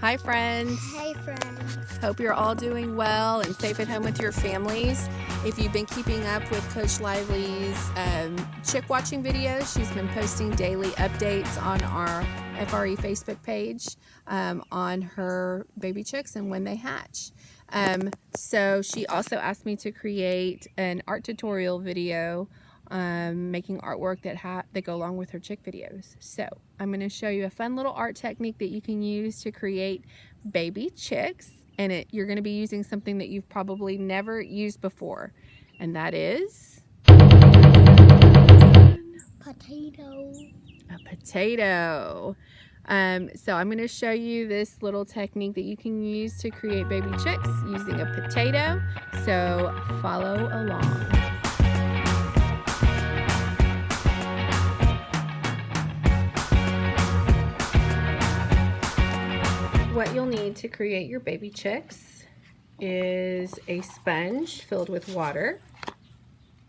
Hi friends. Hey friends. Hope you're all doing well and safe at home with your families. If you've been keeping up with Coach Lively's chick watching videos, she's been posting daily updates on our FRE Facebook page on her baby chicks and when they hatch. So she also asked me to create an art tutorial video making artwork that go along with her chick videos. So I'm going to show you a fun little art technique that you can use to create baby chicks, and you're going to be using something that you've probably never used before, and that is Potato. a potato. So I'm going to show you this little technique that you can use to create baby chicks using a potato. So follow along. What you'll need to create your baby chicks is a sponge filled with water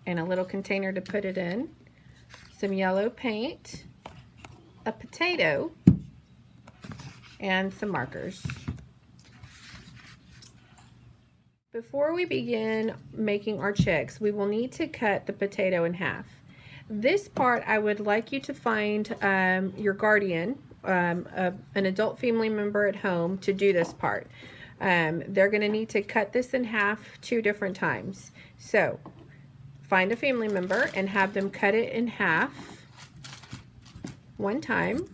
and a little container to put it in, some yellow paint, a potato, and some markers. Before we begin making our chicks, we will need to cut the potato in half. This part I would like you to find your guardian, an adult family member at home, to do this part. They're going to need to cut this in half 2 different times. So find a family member and have them cut it in half 1 time.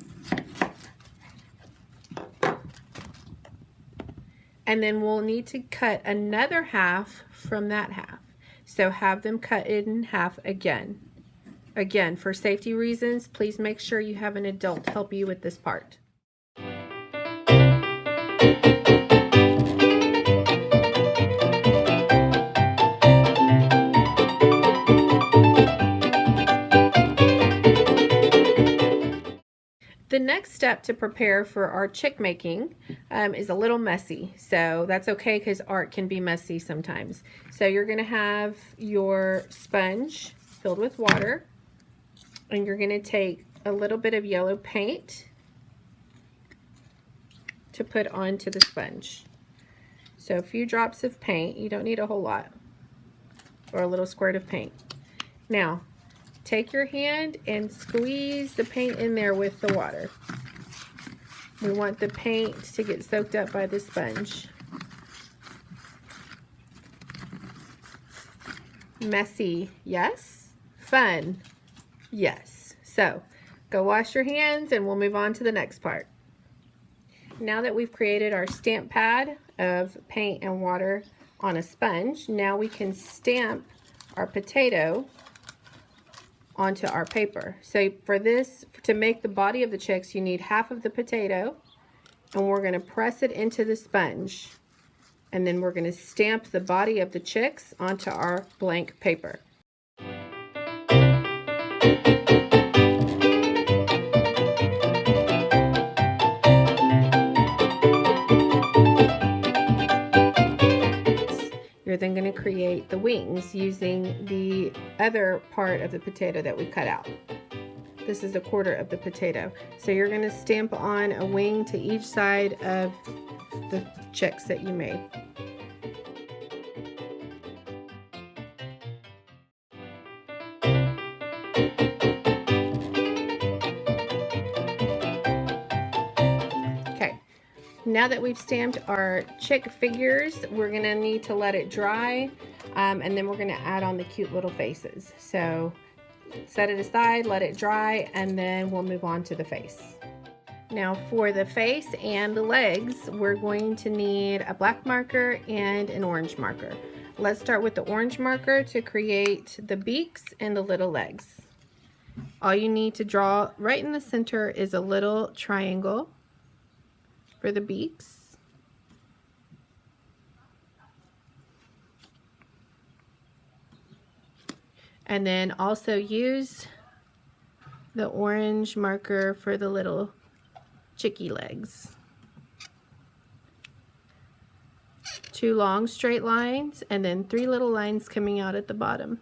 And then we'll need to cut another half from that half. So have them cut it in half again. Again, for safety reasons, please make sure you have an adult help you with this part. The next step to prepare for our chick making is a little messy, so that's okay because art can be messy sometimes. So you're going to have your sponge filled with water, and you're going to take a little bit of yellow paint to put onto the sponge. So a few drops of paint, you don't need a whole lot, or a little squirt of paint. Now, take your hand and squeeze the paint in there with the water. We want the paint to get soaked up by the sponge. Messy, yes. Fun, yes. So, go wash your hands and we'll move on to the next part. Now that we've created our stamp pad of paint and water on a sponge, now we can stamp our potato onto our paper. So for this, to make the body of the chicks, you need half of the potato, and we're going to press it into the sponge, and then we're going to stamp the body of the chicks onto our blank paper. You're then going to create the wings using the other part of the potato that we cut out. This is 1/4 of the potato. So you're going to stamp on a wing to each side of the chicks that you made. Okay. Now that we've stamped our chick figures, we're going to need to let it dry, and then we're going to add on the cute little faces. So set it aside, let it dry, and then we'll move on to the face. Now for the face and the legs, we're going to need a black marker and an orange marker. Let's start with the orange marker to create the beaks and the little legs. All you need to draw right in the center is a little triangle for the beaks. And then also use the orange marker for the little chickie legs. 2 long straight lines and then 3 little lines coming out at the bottom.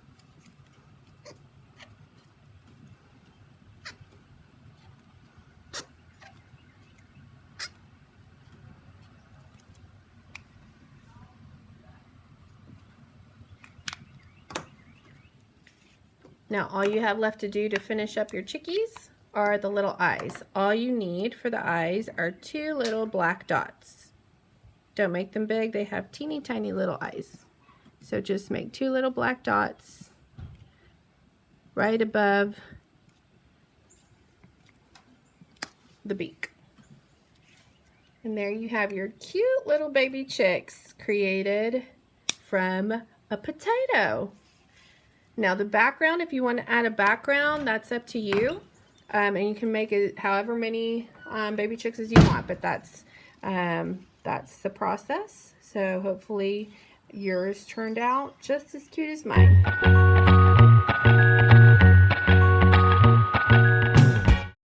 Now all you have left to do to finish up your chickies are the little eyes. All you need for the eyes are 2 little black dots. Don't make them big, they have teeny tiny little eyes. So just make 2 little black dots right above the beak. And there you have your cute little baby chicks created from a potato. Now the background, if you want to add a background, that's up to you. And you can make it however many baby chicks as you want, but that's the process. So hopefully yours turned out just as cute as mine.